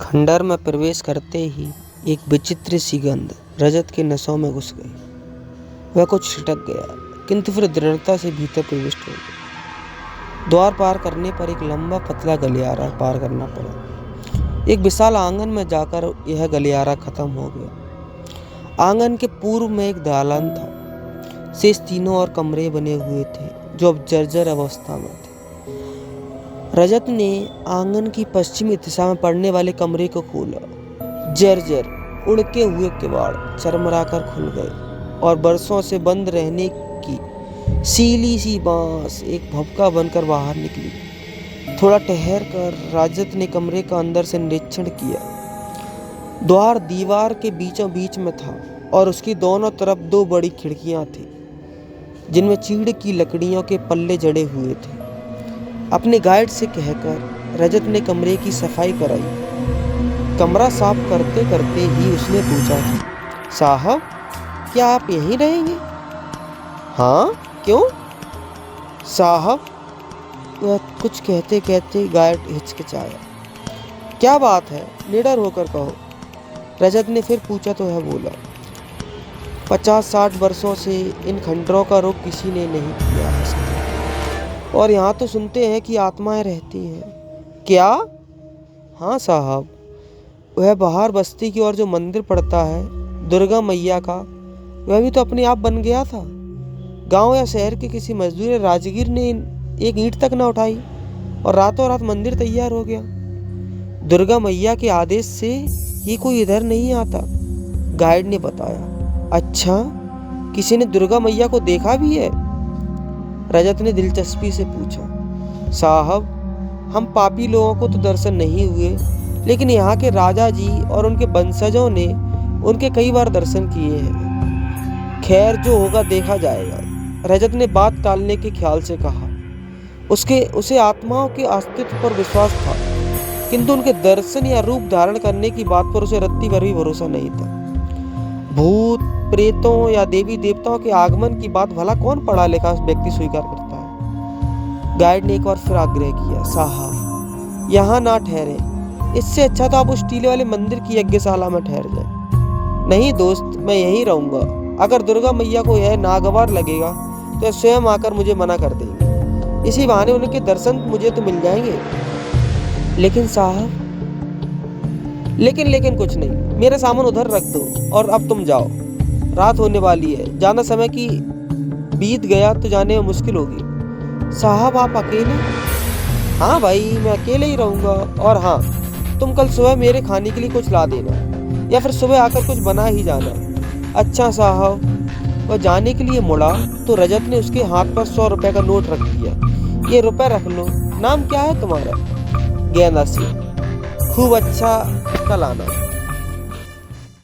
खंडहर में प्रवेश करते ही एक विचित्र सी गंध रजत के नसों में घुस गई। वह कुछ छिटक गया, किंतु फिर दृढ़ता से भीतर प्रविष्ट हो गया। द्वार पार करने पर एक लंबा पतला गलियारा पार करना पड़ा। एक विशाल आंगन में जाकर यह गलियारा खत्म हो गया। आंगन के पूर्व में एक दालान था। शेष तीनों और कमरे बने हुए थे जो अब जर्जर अवस्था में थे। रजत ने आंगन की पश्चिमी दिशा में पड़ने वाले कमरे को खोला। जर्जर उड़के हुए किवाड़ चरमराकर खुल गए और बरसों से बंद रहने की सीली सी बांस एक भभका बनकर बाहर निकली। थोड़ा ठहर कर रजत ने कमरे का अंदर से निरीक्षण किया। द्वार दीवार के बीचों बीच में था और उसकी दोनों तरफ दो बड़ी खिड़कियां थी जिनमें चीड़ की लकड़ियों के पल्ले जड़े हुए थे। अपने गाइड से कहकर रजत ने कमरे की सफाई कराई। कमरा साफ करते करते ही उसने पूछा, साहब क्या आप यहीं रहेंगे? हाँ, क्यों? साहब, वह कुछ कहते कहते गाइड हिचकिचाया। क्या बात है, निडर होकर कहो। रजत ने फिर पूछा तो वह बोला, 50-60 वर्षों से इन खंडरों का रुख किसी ने नहीं किया है और यहाँ तो सुनते हैं कि आत्माएं रहती हैं। क्या? हाँ साहब, वह बाहर बस्ती की ओर जो मंदिर पड़ता है दुर्गा मैया का, वह भी तो अपने आप बन गया था। गांव या शहर के किसी मजदूर या राजगीर ने एक ईंट तक न उठाई और रातों रात मंदिर तैयार हो गया। दुर्गा मैया के आदेश से ही कोई इधर नहीं आता, गाइड ने बताया। अच्छा, किसी ने दुर्गा मैया को देखा भी है? रजत ने दिलचस्पी से पूछा। साहब, हम पापी लोगों को तो दर्शन नहीं हुए, लेकिन यहाँ के राजा जी और उनके वंशजों ने उनके कई बार दर्शन किए हैं। खैर, जो होगा देखा जाएगा, रजत ने बात टालने के ख्याल से कहा। उसे आत्माओं के अस्तित्व पर विश्वास था, किंतु उनके दर्शन या रूप धारण करने की बात पर उसे रत्ती भर भी भरोसा नहीं था। भूत प्रेतों या देवी देवताओं के आगमन की बात भला कौन पढ़ा लिखा व्यक्ति स्वीकार करता है? गाइड ने एक बार फिर आग्रह किया। साहब, यहाँ ना ठहरे, इससे अच्छा तो आप उस टीले वाले मंदिर की यज्ञशाला में ठहर जाए। नहीं दोस्त, मैं यहीं रहूंगा। अगर दुर्गा मैया को यह नागवार लगेगा तो स्वयं आकर मुझे मना कर देंगे। इसी बहाने उनके दर्शन मुझे तो मिल जाएंगे। लेकिन साहब, लेकिन कुछ नहीं, मेरा सामान उधर रख दो और अब तुम जाओ। रात होने वाली है, जाना समय की बीत गया तो जाने में मुश्किल होगी। साहब, आप अकेले? हाँ भाई, मैं अकेले ही रहूंगा। और हाँ, तुम कल सुबह मेरे खाने के लिए कुछ ला देना या फिर सुबह आकर कुछ बना ही जाना। अच्छा साहब। वह जाने के लिए मुड़ा तो रजत ने उसके हाथ पर 100 रुपए का नोट रख दिया। ये रुपए रख लो। नाम क्या है तुम्हारा? गेंदा सिंह। खूब अच्छा, कल आना।